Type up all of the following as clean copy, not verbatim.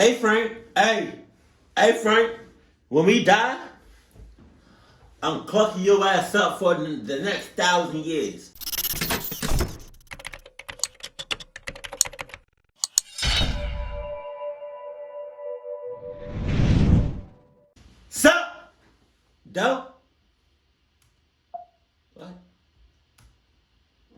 Hey Frank, hey Frank, when we die, I'm clucking your ass up for the next 1,000 years. Sup, dope? What?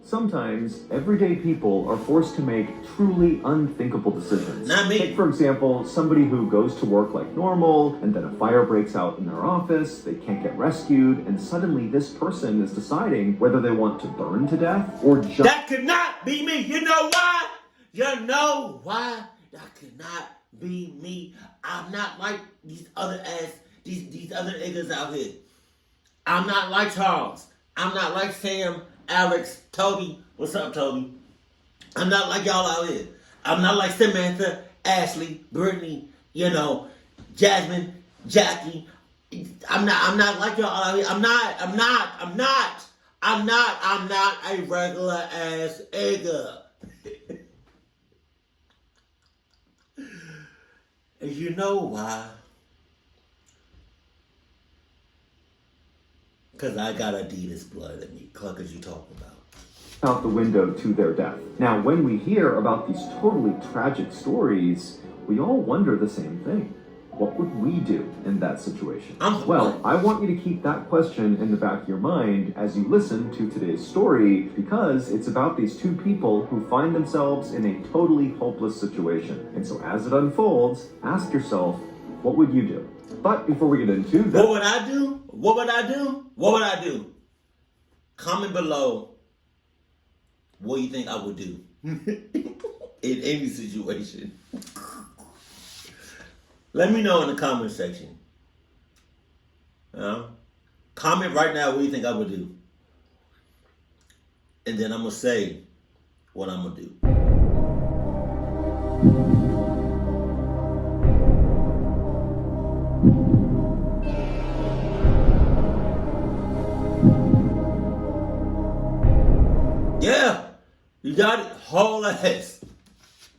Sometimes, everyday people are forced to make truly unthinkable decisions. Not me. Take, for example, somebody who goes to work like normal, and then a fire breaks out in their office, they can't get rescued, and suddenly this person is deciding whether they want to burn to death or just... That could not be me. You know why? You know why? That could not be me. I'm not like these other niggas out here. I'm not like Charles. I'm not like Sam, Alex, Toby. What's up, Toby? I'm not like y'all out here. I'm not like Samantha, Ashley, Brittany, Jasmine, Jackie. I'm not like y'all out here. I'm not a regular ass nigga. And you know why? Because I got Adidas blood in me. Cluckers you talking about. out the window to their death. Now, when we hear about these totally tragic stories, we all wonder the same thing. What would we do in that situation? Well, I want you to keep that question in the back of your mind as you listen to today's story, because it's about these two people who find themselves in a totally hopeless situation. And so as it unfolds, ask yourself, what would you do? But before we get into that... What would I do? What would I do? What would I do? Comment below what you think I would do in any situation. Let me know in the comment section. Comment right now what you think I would do. And then I'm going to say what I'm going to do. Yeah, you got it. Whole ass.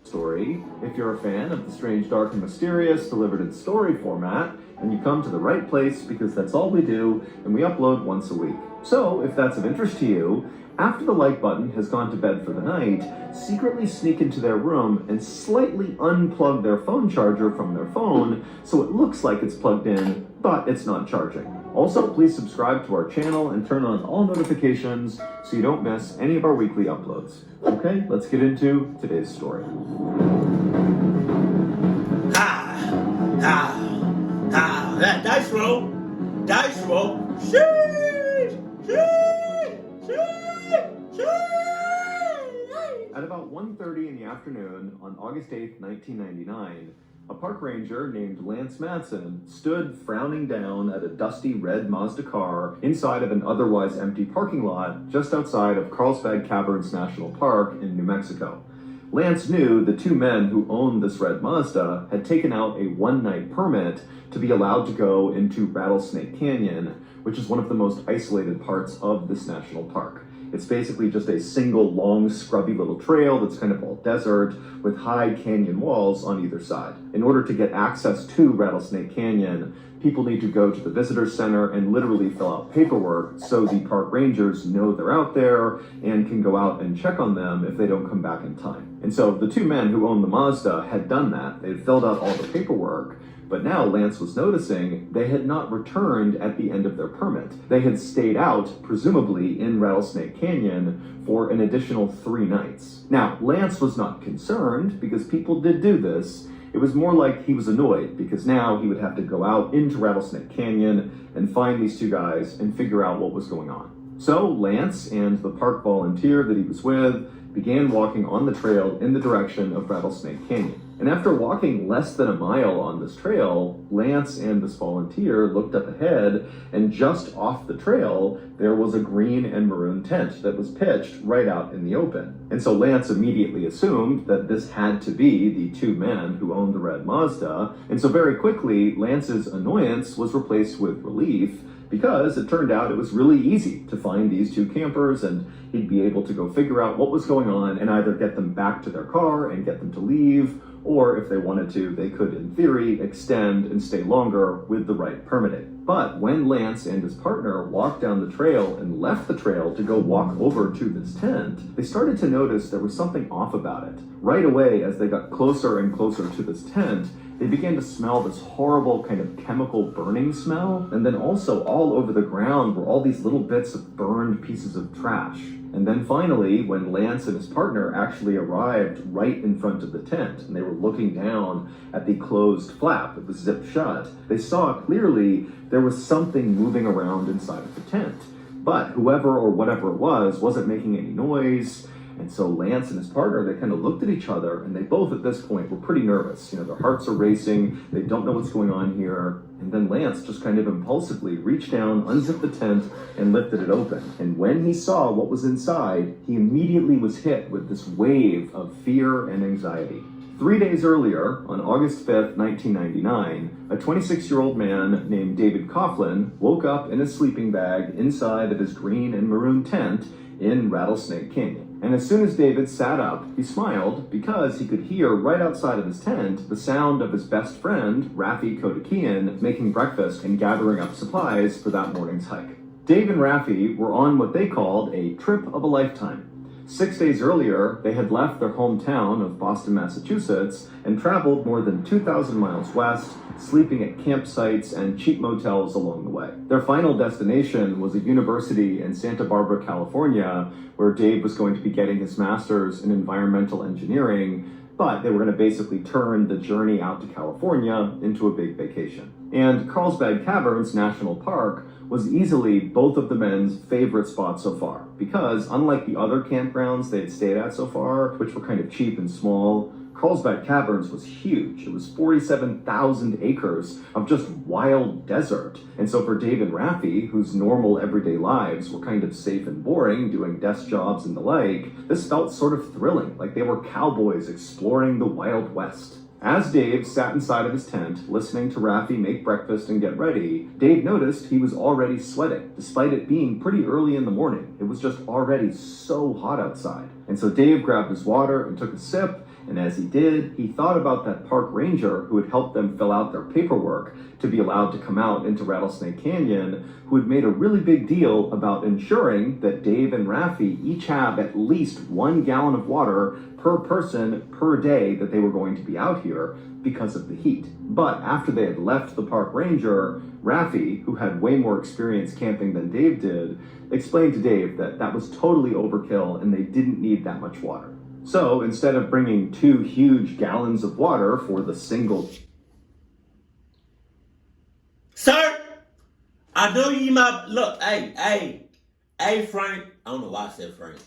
Story. If you're a fan of the strange, dark, and mysterious delivered in story format, then you come to the right place, because that's all we do, and we upload once a week. So, if that's of interest to you, after the like button has gone to bed for the night, secretly sneak into their room and slightly unplug their phone charger from their phone so it looks like it's plugged in, but it's not charging. Also, please subscribe to our channel and turn on all notifications so you don't miss any of our weekly uploads. Okay, let's get into today's story. That dice roll. Dice roll. At about 1:30 in the afternoon on August 8th, 1999, a park ranger named Lance Madsen stood frowning down at a dusty red Mazda car inside of an otherwise empty parking lot just outside of Carlsbad Caverns National Park in New Mexico. Lance knew the two men who owned this red Mazda had taken out a one-night permit to be allowed to go into Rattlesnake Canyon, which is one of the most isolated parts of this national park. It's basically just a single long, scrubby little trail that's kind of all desert with high canyon walls on either side. In order to get access to Rattlesnake Canyon, people need to go to the visitor center and literally fill out paperwork so the park rangers know they're out there and can go out and check on them if they don't come back in time. And so the two men who owned the Mazda had done that. They had filled out all the paperwork. But now Lance was noticing they had not returned at the end of their permit. They had stayed out, presumably in Rattlesnake Canyon, for an additional 3 nights. Now, Lance was not concerned because people did do this. It was more like he was annoyed because now he would have to go out into Rattlesnake Canyon and find these two guys and figure out what was going on. So Lance and the park volunteer that he was with began walking on the trail in the direction of Rattlesnake Canyon. And after walking less than a mile on this trail, Lance and this volunteer looked up ahead, and just off the trail, there was a green and maroon tent that was pitched right out in the open. And so Lance immediately assumed that this had to be the two men who owned the red Mazda, and so very quickly, Lance's annoyance was replaced with relief, because it turned out it was really easy to find these two campers, and he'd be able to go figure out what was going on and either get them back to their car and get them to leave, or if they wanted to, they could, in theory, extend and stay longer with the right permitting. But when Lance and his partner walked down the trail and left the trail to go walk over to this tent, they started to notice there was something off about it. Right away, as they got closer and closer to this tent, they began to smell this horrible kind of chemical burning smell, and then also all over the ground were all these little bits of burned pieces of trash. And then finally, when Lance and his partner actually arrived right in front of the tent, and they were looking down at the closed flap that was zipped shut, they saw clearly there was something moving around inside of the tent. But whoever or whatever it was wasn't making any noise. And so Lance and his partner, they kind of looked at each other, and they both at this point were pretty nervous. Their hearts are racing, they don't know what's going on here. And then Lance just kind of impulsively reached down, unzipped the tent, and lifted it open. And when he saw what was inside, he immediately was hit with this wave of fear and anxiety. 3 days earlier, on August 5th, 1999, a 26-year-old man named David Coughlin woke up in his sleeping bag inside of his green and maroon tent in Rattlesnake Canyon. And as soon as David sat up, he smiled because he could hear right outside of his tent the sound of his best friend, Raffi Kodakian, making breakfast and gathering up supplies for that morning's hike. Dave and Raffi were on what they called a trip of a lifetime. 6 days earlier, they had left their hometown of Boston, Massachusetts, and traveled more than 2,000 miles west, sleeping at campsites and cheap motels along the way. Their final destination was a university in Santa Barbara, California, where Dave was going to be getting his master's in environmental engineering, but they were going to basically turn the journey out to California into a big vacation. And Carlsbad Caverns National Park was easily both of the men's favorite spots so far, because unlike the other campgrounds they had stayed at so far, which were kind of cheap and small, Carlsbad Caverns was huge. It was 47,000 acres of just wild desert. And so for Dave and Raffi, whose normal everyday lives were kind of safe and boring, doing desk jobs and the like, this felt sort of thrilling, like they were cowboys exploring the Wild West. As Dave sat inside of his tent, listening to Raffi make breakfast and get ready, Dave noticed he was already sweating. Despite it being pretty early in the morning, it was just already so hot outside. And so Dave grabbed his water and took a sip, and as he did, he thought about that park ranger who had helped them fill out their paperwork to be allowed to come out into Rattlesnake Canyon, who had made a really big deal about ensuring that Dave and Raffi each have at least 1 gallon of water per person per day that they were going to be out here because of the heat. But after they had left the park ranger, Raffi, who had way more experience camping than Dave did, explained to Dave that that was totally overkill and they didn't need that much water. So instead of bringing 2 huge gallons of water for the single... Sir, I know you might... Look, hey, Frank. I don't know why I said Frank.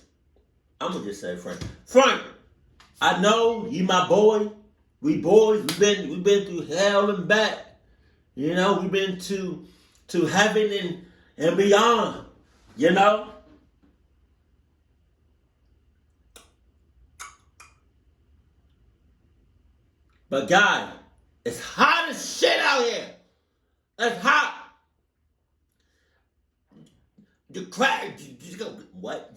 I'm going to just say Frank. Frank, I know you my boy. We boys, we've been through hell and back. We've been to heaven and beyond, But guys, it's hot as shit out here. It's hot. You crack. You go, what?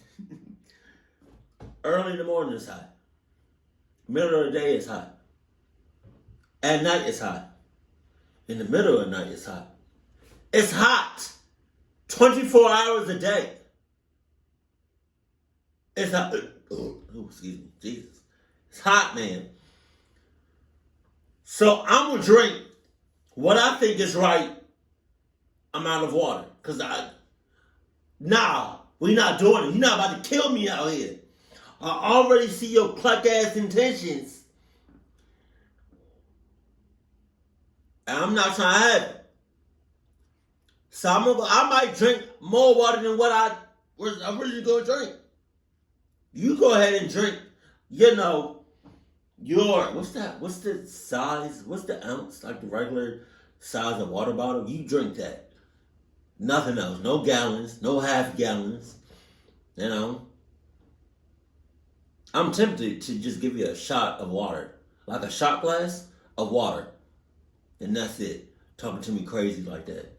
Early in the morning it's hot. Middle of the day it's hot. At night it's hot. In the middle of the night it's hot. It's hot. 24 hours a day. It's hot. Oh, excuse me. Jesus. It's hot, man. So I'm going to drink what I think is right amount of water. Because we're not doing it. You're not about to kill me out here. I already see your cluck-ass intentions. And I'm not trying to have it. So I might drink more water than what I'm really going to drink. You go ahead and drink, what's the size, what's the ounce, like the regular size of water bottle? You drink that. Nothing else. No gallons, no half gallons. I'm tempted to just give you a shot of water. Like a shot glass of water. And that's it. Talking to me crazy like that.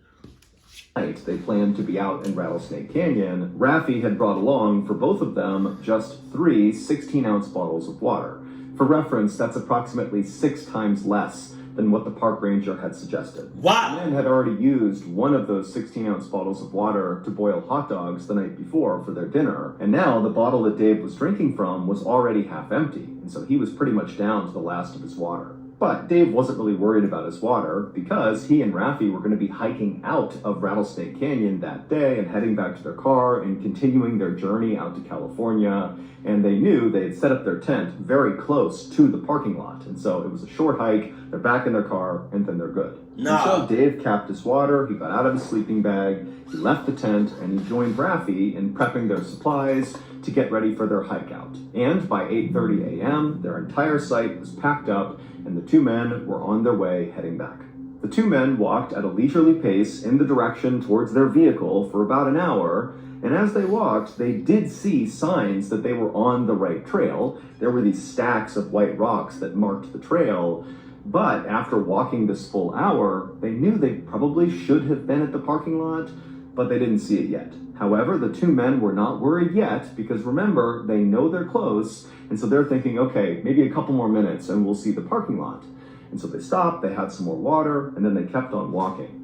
Night they planned to be out in Rattlesnake Canyon, Raffi had brought along for both of them just 3 16-ounce bottles of water. For reference, that's approximately 6 times less than what the park ranger had suggested. Wow. The man had already used one of those 16-ounce bottles of water to boil hot dogs the night before for their dinner, and now the bottle that Dave was drinking from was already half empty, and so he was pretty much down to the last of his water. But Dave wasn't really worried about his water because he and Raffi were going to be hiking out of Rattlesnake Canyon that day and heading back to their car and continuing their journey out to California. And they knew they had set up their tent very close to the parking lot. And so it was a short hike, they're back in their car, and then they're good. No. And so Dave capped his water, he got out of his sleeping bag, he left the tent, and he joined Raffi in prepping their supplies to get ready for their hike out. And by 8:30 a.m., their entire site was packed up, and the two men were on their way heading back. The two men walked at a leisurely pace in the direction towards their vehicle for about an hour, and as they walked, they did see signs that they were on the right trail. There were these stacks of white rocks that marked the trail, but after walking this full hour, they knew they probably should have been at the parking lot, but they didn't see it yet. However, the two men were not worried yet because remember, they know they're close, and so they're thinking, okay, maybe a couple more minutes and we'll see the parking lot. And so they stopped, they had some more water, and then they kept on walking.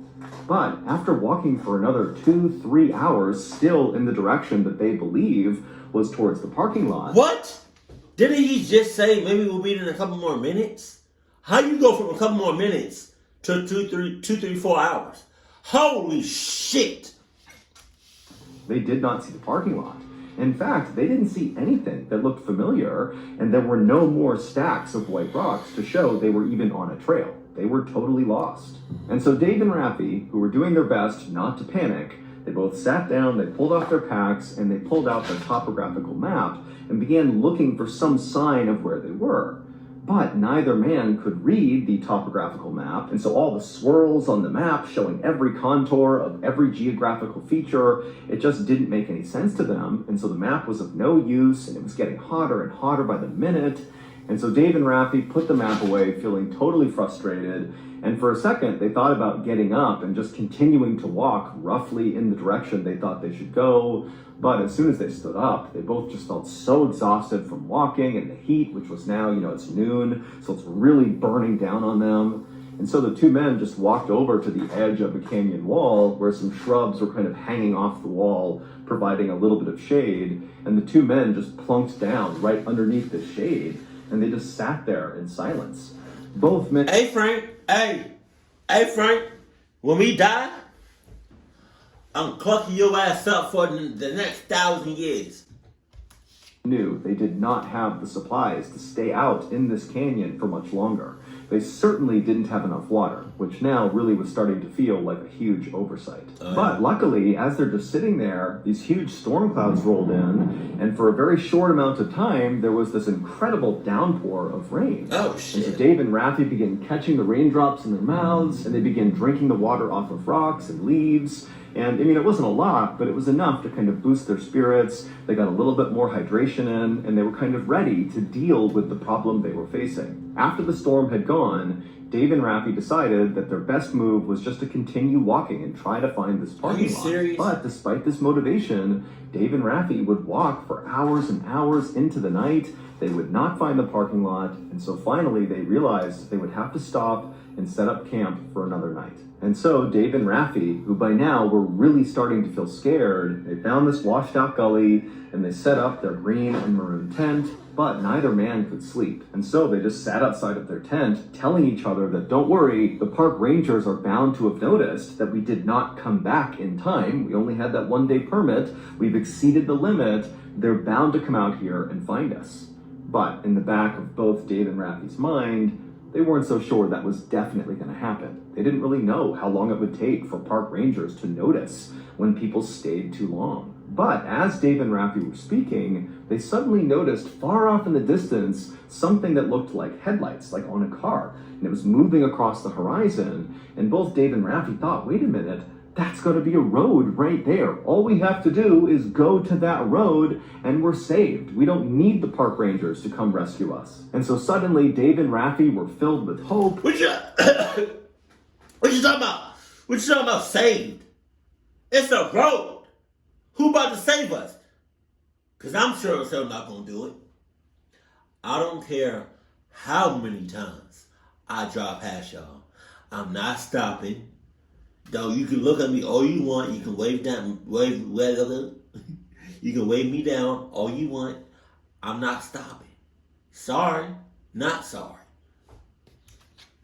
But after walking for another 2-3 hours, still in the direction that they believe was towards the parking lot. What? Didn't he just say maybe we'll meet in a couple more minutes? How you go from a couple more minutes to 4 hours? Holy shit! They did not see the parking lot. In fact, they didn't see anything that looked familiar, and there were no more stacks of white rocks to show they were even on a trail. They were totally lost. And so Dave and Raffi, who were doing their best not to panic, they both sat down, they pulled off their packs, and they pulled out their topographical map and began looking for some sign of where they were. But neither man could read the topographical map, and so all the swirls on the map showing every contour of every geographical feature, it just didn't make any sense to them, and so the map was of no use, and it was getting hotter and hotter by the minute. And so Dave and Raffi put the map away, feeling totally frustrated, and for a second they thought about getting up and just continuing to walk roughly in the direction they thought they should go. But as soon as they stood up, they both just felt so exhausted from walking and the heat, which was now, it's noon, so it's really burning down on them. And so the two men just walked over to the edge of a canyon wall where some shrubs were kind of hanging off the wall, providing a little bit of shade. And the two men just plunked down right underneath the shade, and they just sat there in silence. Both men... Hey, Frank. Hey, Frank. When we die, I'm clucking your ass up for the next 1,000 years. Knew they did not have the supplies to stay out in this canyon for much longer. They certainly didn't have enough water, which now really was starting to feel like a huge oversight. But luckily, as they're just sitting there, these huge storm clouds rolled in, and for a very short amount of time, there was this incredible downpour of rain. Oh, shit. And so Dave and Raffi began catching the raindrops in their mouths, and they began drinking the water off of rocks and leaves. And it wasn't a lot, but it was enough to kind of boost their spirits. They got a little bit more hydration in, and they were kind of ready to deal with the problem they were facing. After the storm had gone, Dave and Raffi decided that their best move was just to continue walking and try to find this parking lot. Serious? But despite this motivation, Dave and Raffi would walk for hours and hours into the night. They would not find the parking lot, and so finally they realized they would have to stop and set up camp for another night. And so Dave and Raffi, who by now were really starting to feel scared, they found this washed out gully and they set up their green and maroon tent, but neither man could sleep. And so they just sat outside of their tent, telling each other that don't worry, the park rangers are bound to have noticed that we did not come back in time. We only had that 1-day permit. We've exceeded the limit. They're bound to come out here and find us. But in the back of both Dave and Raffi's mind, they weren't so sure that was definitely going to happen. They didn't really know how long it would take for park rangers to notice when people stayed too long. But as Dave and Raffi were speaking, they suddenly noticed far off in the distance something that looked like headlights, like on a car. And it was moving across the horizon. And both Dave and Raffi thought, wait a minute, that's going to be a road right there. All we have to do is go to that road and we're saved. We don't need the park rangers to come rescue us. And so suddenly Dave and Raffi were filled with hope. What you talking about? What you talking about saved? It's a road. Who about to save us? Because I'm sure as hell not going to do it. I don't care how many times I drive past y'all. I'm not stopping. Though you can look at me all you want. You can wave you can wave me down all you want. I'm not stopping. Sorry, not sorry.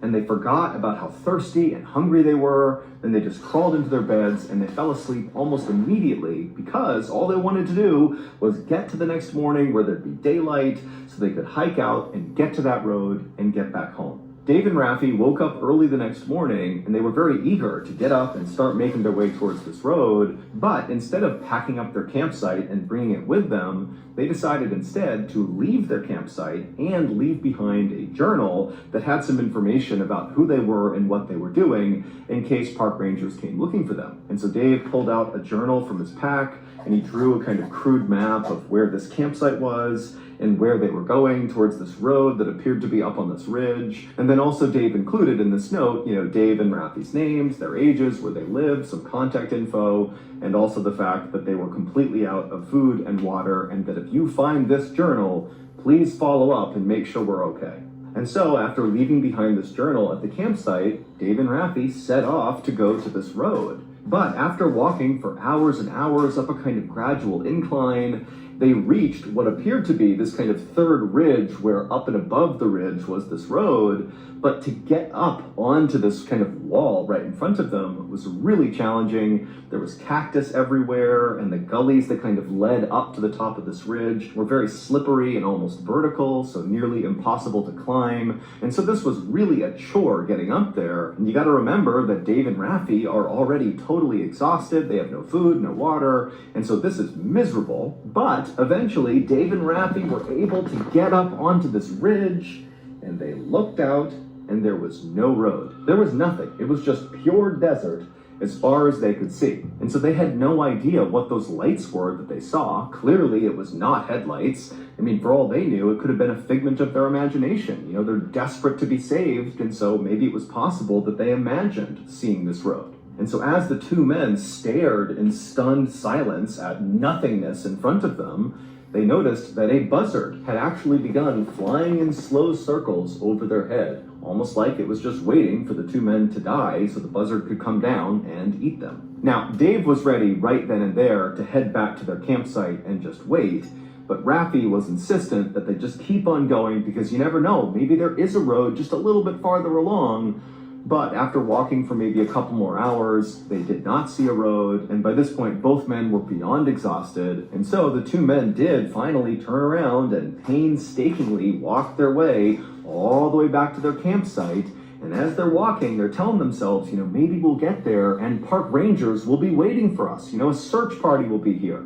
And they forgot about how thirsty and hungry they were, and they just crawled into their beds and they fell asleep almost immediately because all they wanted to do was get to the next morning where there'd be daylight so they could hike out and get to that road and get back home. Dave and Raffi woke up early the next morning and they were very eager to get up and start making their way towards this road, but instead of packing up their campsite and bringing it with them, they decided instead to leave their campsite and leave behind a journal that had some information about who they were and what they were doing in case park rangers came looking for them. And so Dave pulled out a journal from his pack and he drew a kind of crude map of where this campsite was and where they were going towards this road that appeared to be up on this ridge. And then also Dave included in this note, Dave and Raffi's names, their ages, where they lived, some contact info, and also the fact that they were completely out of food and water, and that if you find this journal, please follow up and make sure we're okay. And so after leaving behind this journal at the campsite, Dave and Raffi set off to go to this road. But after walking for hours and hours up a kind of gradual incline, they reached what appeared to be this kind of third ridge where up and above the ridge was this road. But to get up onto this kind of wall right in front of them was really challenging. There was cactus everywhere, and the gullies that kind of led up to the top of this ridge were very slippery and almost vertical, so nearly impossible to climb. And so this was really a chore getting up there. And you got to remember that Dave and Raffi are already totally exhausted. They have no food, no water, and so this is miserable. But eventually, Dave and Raffi were able to get up onto this ridge, and they looked out, and there was no road. There was nothing. It was just pure desert as far as they could see. And so they had no idea what those lights were that they saw. Clearly, it was not headlights. I mean, for all they knew, it could have been a figment of their imagination. They're desperate to be saved, and so maybe it was possible that they imagined seeing this road. And so as the two men stared in stunned silence at nothingness in front of them, they noticed that a buzzard had actually begun flying in slow circles over their head, almost like it was just waiting for the two men to die so the buzzard could come down and eat them. Now, Dave was ready right then and there to head back to their campsite and just wait, but Raffi was insistent that they just keep on going because you never know, maybe there is a road just a little bit farther along. But after walking for maybe a couple more hours, they did not see a road, and by this point, both men were beyond exhausted, and so the two men did finally turn around and painstakingly walk their way all the way back to their campsite. And as they're walking, they're telling themselves, maybe we'll get there and park rangers will be waiting for us. A search party will be here.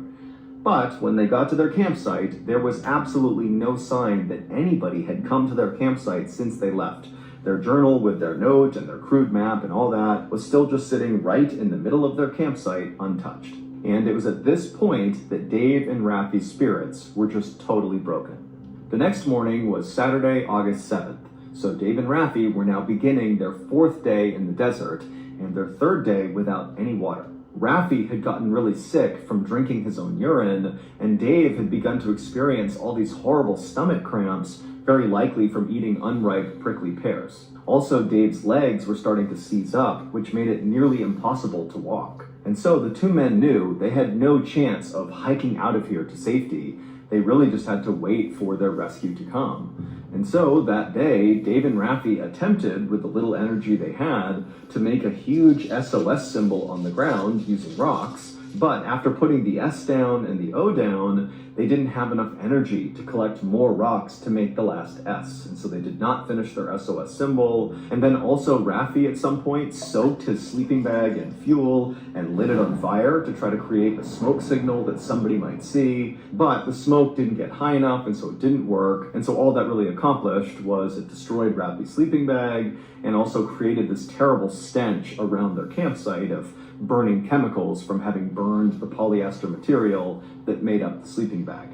But when they got to their campsite, there was absolutely no sign that anybody had come to their campsite since they left. Their journal with their note and their crude map and all that was still just sitting right in the middle of their campsite untouched. And it was at this point that Dave and Raffi's spirits were just totally broken. The next morning was Saturday, August 7th. So Dave and Raffi were now beginning their fourth day in the desert and their third day without any water. Raffi had gotten really sick from drinking his own urine, and Dave had begun to experience all these horrible stomach cramps, very likely from eating unripe prickly pears. Also, Dave's legs were starting to seize up, which made it nearly impossible to walk. And so the two men knew they had no chance of hiking out of here to safety. They really just had to wait for their rescue to come. And so that day, Dave and Raffi attempted, with the little energy they had, to make a huge SOS symbol on the ground using rocks. But after putting the S down and the O down, they didn't have enough energy to collect more rocks to make the last S. And so they did not finish their SOS symbol. And then also Raffi at some point soaked his sleeping bag in fuel and lit it on fire to try to create a smoke signal that somebody might see. But the smoke didn't get high enough, and so it didn't work. And so all that really accomplished was it destroyed Raffi's sleeping bag and also created this terrible stench around their campsite of burning chemicals from having burned the polyester material that made up the sleeping bag.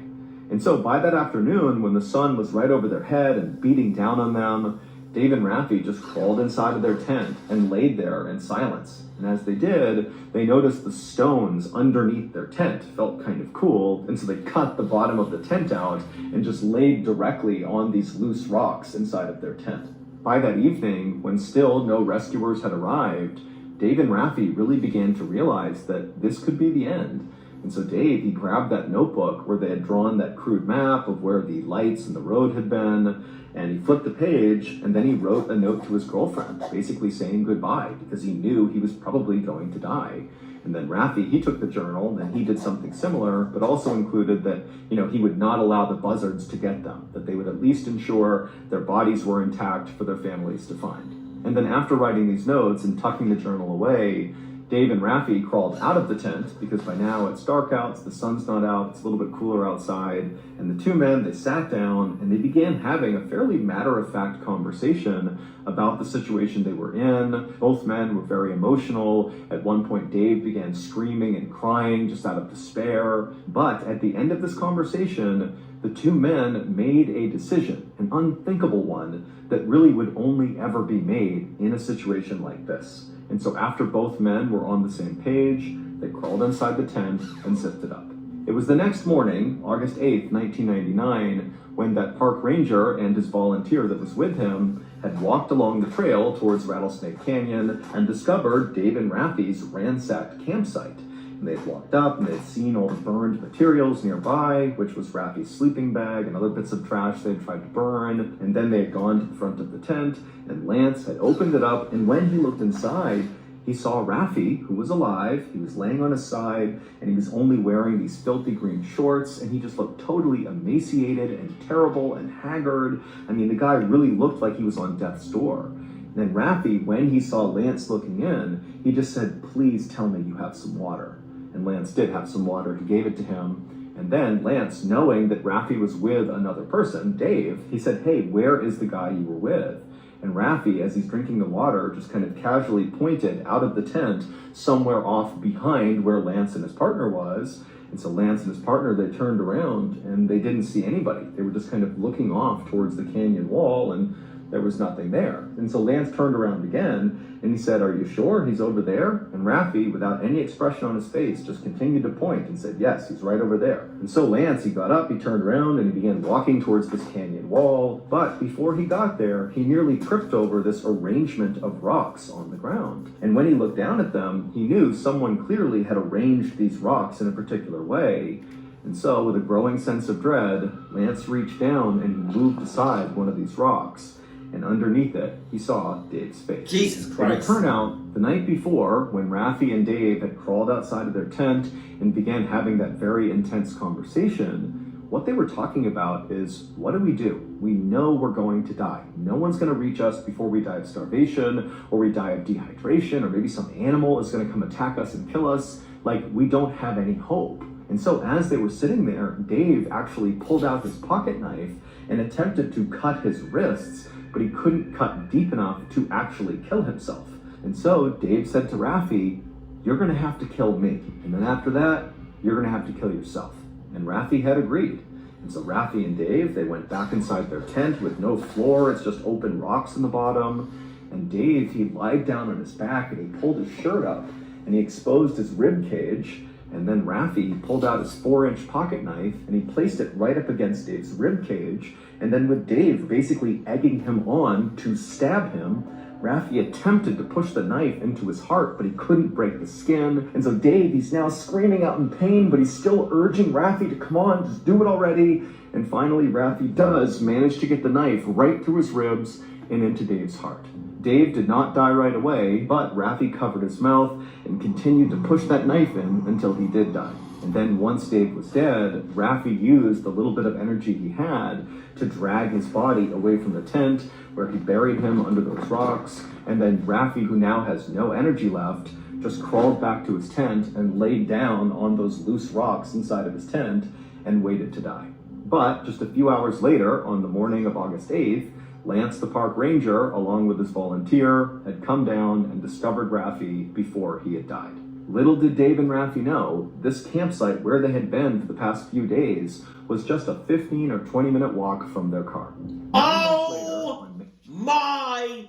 And so by that afternoon, when the sun was right over their head and beating down on them, Dave and Raffi just crawled inside of their tent and laid there in silence. And as they did, they noticed the stones underneath their tent felt kind of cool, and so they cut the bottom of the tent out and just laid directly on these loose rocks inside of their tent. By that evening, when still no rescuers had arrived, Dave and Raffi really began to realize that this could be the end. And so Dave, he grabbed that notebook where they had drawn that crude map of where the lights and the road had been, and he flipped the page, and then he wrote a note to his girlfriend, basically saying goodbye, because he knew he was probably going to die. And then Raffi, he took the journal, and he did something similar, but also included that, he would not allow the buzzards to get them, that they would at least ensure their bodies were intact for their families to find. And then after writing these notes and tucking the journal away, Dave and Raffi crawled out of the tent because by now it's dark out, the sun's not out, it's a little bit cooler outside. And the two men, they sat down and they began having a fairly matter-of-fact conversation about the situation they were in. Both men were very emotional. At one point, Dave began screaming and crying just out of despair. But at the end of this conversation, the two men made a decision, an unthinkable one, that really would only ever be made in a situation like this. And so after both men were on the same page, they crawled inside the tent and zipped it up. It was the next morning, August 8th, 1999, when that park ranger and his volunteer that was with him had walked along the trail towards Rattlesnake Canyon and discovered Dave and Raffi's ransacked campsite. And they had walked up and they had seen all the burned materials nearby, which was Raffi's sleeping bag and other bits of trash they had tried to burn. And then they had gone to the front of the tent, and Lance had opened it up, and when he looked inside, he saw Raffi, who was alive. He was laying on his side, and he was only wearing these filthy green shorts, and he just looked totally emaciated and terrible and haggard. I mean, the guy really looked like he was on death's door. And then Raffi, when he saw Lance looking in, he just said, "Please tell me you have some water." And Lance did have some water. He gave it to him. And then Lance, knowing that Raffi was with another person, Dave, he said, "Hey, where is the guy you were with?" And Raffi, as he's drinking the water, just kind of casually pointed out of the tent somewhere off behind where Lance and his partner was. And so Lance and his partner, they turned around and they didn't see anybody. They were just kind of looking off towards the canyon wall, and there was nothing there. And so Lance turned around again and he said, "Are you sure he's over there?" And Raffi, without any expression on his face, just continued to point and said, "Yes, he's right over there." And so Lance, he got up, he turned around, and he began walking towards this canyon wall. But before he got there, he nearly tripped over this arrangement of rocks on the ground. And when he looked down at them, he knew someone clearly had arranged these rocks in a particular way. And so, with a growing sense of dread, Lance reached down and he moved aside one of these rocks. And underneath it, he saw Dave's face. Jesus Christ. And it turned out, the night before, when Raffi and Dave had crawled outside of their tent and began having that very intense conversation, what they were talking about is, what do? We know we're going to die. No one's going to reach us before we die of starvation, or we die of dehydration, or maybe some animal is going to come attack us and kill us. Like, we don't have any hope. And so as they were sitting there, Dave actually pulled out his pocket knife and attempted to cut his wrists, but he couldn't cut deep enough to actually kill himself. And so Dave said to Raffi, "You're gonna have to kill me. And then after that, you're gonna have to kill yourself." And Raffi had agreed. And so Raffi and Dave, they went back inside their tent with no floor, it's just open rocks in the bottom. And Dave, he lied down on his back and he pulled his shirt up and he exposed his rib cage. And then Raffi pulled out his 4-inch pocket knife and he placed it right up against Dave's rib cage. And then with Dave basically egging him on to stab him, Raffi attempted to push the knife into his heart, but he couldn't break the skin. And so Dave, he's now screaming out in pain, but he's still urging Raffi to come on, just do it already. And finally, Raffi does manage to get the knife right through his ribs and into Dave's heart. Dave did not die right away, but Raffi covered his mouth and continued to push that knife in until he did die. And then once Dave was dead, Raffi used the little bit of energy he had to drag his body away from the tent, where he buried him under those rocks. And then Raffi, who now has no energy left, just crawled back to his tent and laid down on those loose rocks inside of his tent and waited to die. But just a few hours later, on the morning of August 8th, Lance, the park ranger, along with his volunteer, had come down and discovered Raffi before he had died. Little did Dave and Raffi know, this campsite where they had been for the past few days was just a 15 or 20 minute walk from their car. Oh my Bye.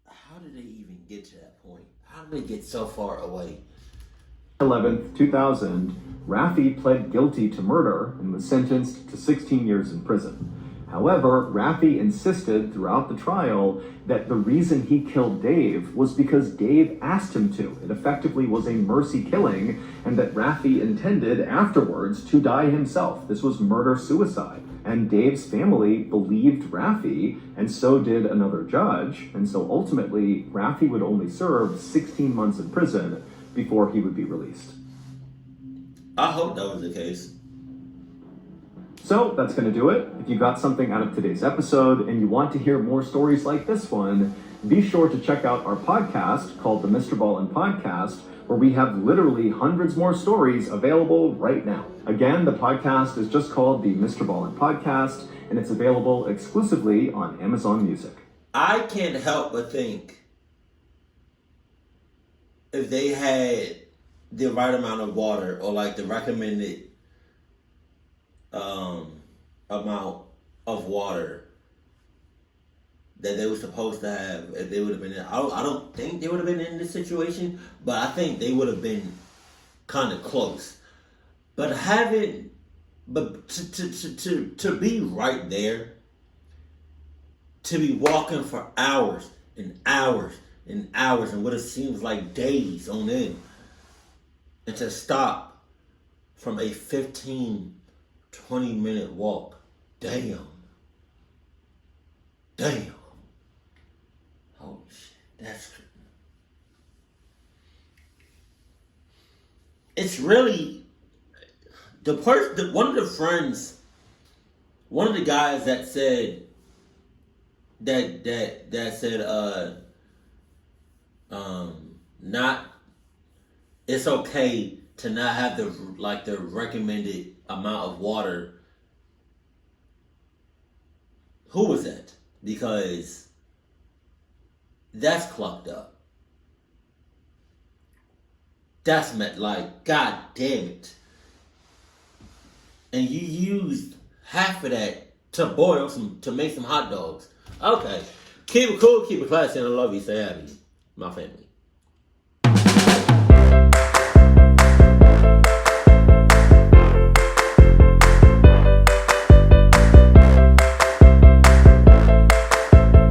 How did they even get to that point? How did they get so far away? 11th, 2000, Raffi pled guilty to murder and was sentenced to 16 years in prison. However, Raffi insisted throughout the trial that the reason he killed Dave was because Dave asked him to. It effectively was a mercy killing, and that Raffi intended afterwards to die himself. This was murder-suicide. And Dave's family believed Raffi, and so did another judge. And so ultimately, Raffi would only serve 16 months in prison before he would be released. I hope that was the case. So that's going to do it. If you got something out of today's episode and you want to hear more stories like this one, be sure to check out our podcast called the Mr. Ballin Podcast, where we have literally hundreds more stories available right now. Again, the podcast is just called the Mr. Ballin Podcast, and it's available exclusively on Amazon Music. I can't help but think if they had the right amount of water, or like the recommended amount of water that they were supposed to have, if they would have been in, I don't think they would have been in this situation, but I think they would have been kind of close. But to be right there, to be walking for hours and hours and hours and what it seems like days on end, and to stop from a 15, 20-minute walk. Damn. Holy shit, that's... It's really... One of the friends, one of the guys that said, not, it's okay to not have the recommended amount of water. Who was that? Because that's clucked up. That's God damn it. And you used half of that to boil to make some hot dogs. Okay. Keep it cool, keep it classy, and I love you. Stay happy, my family.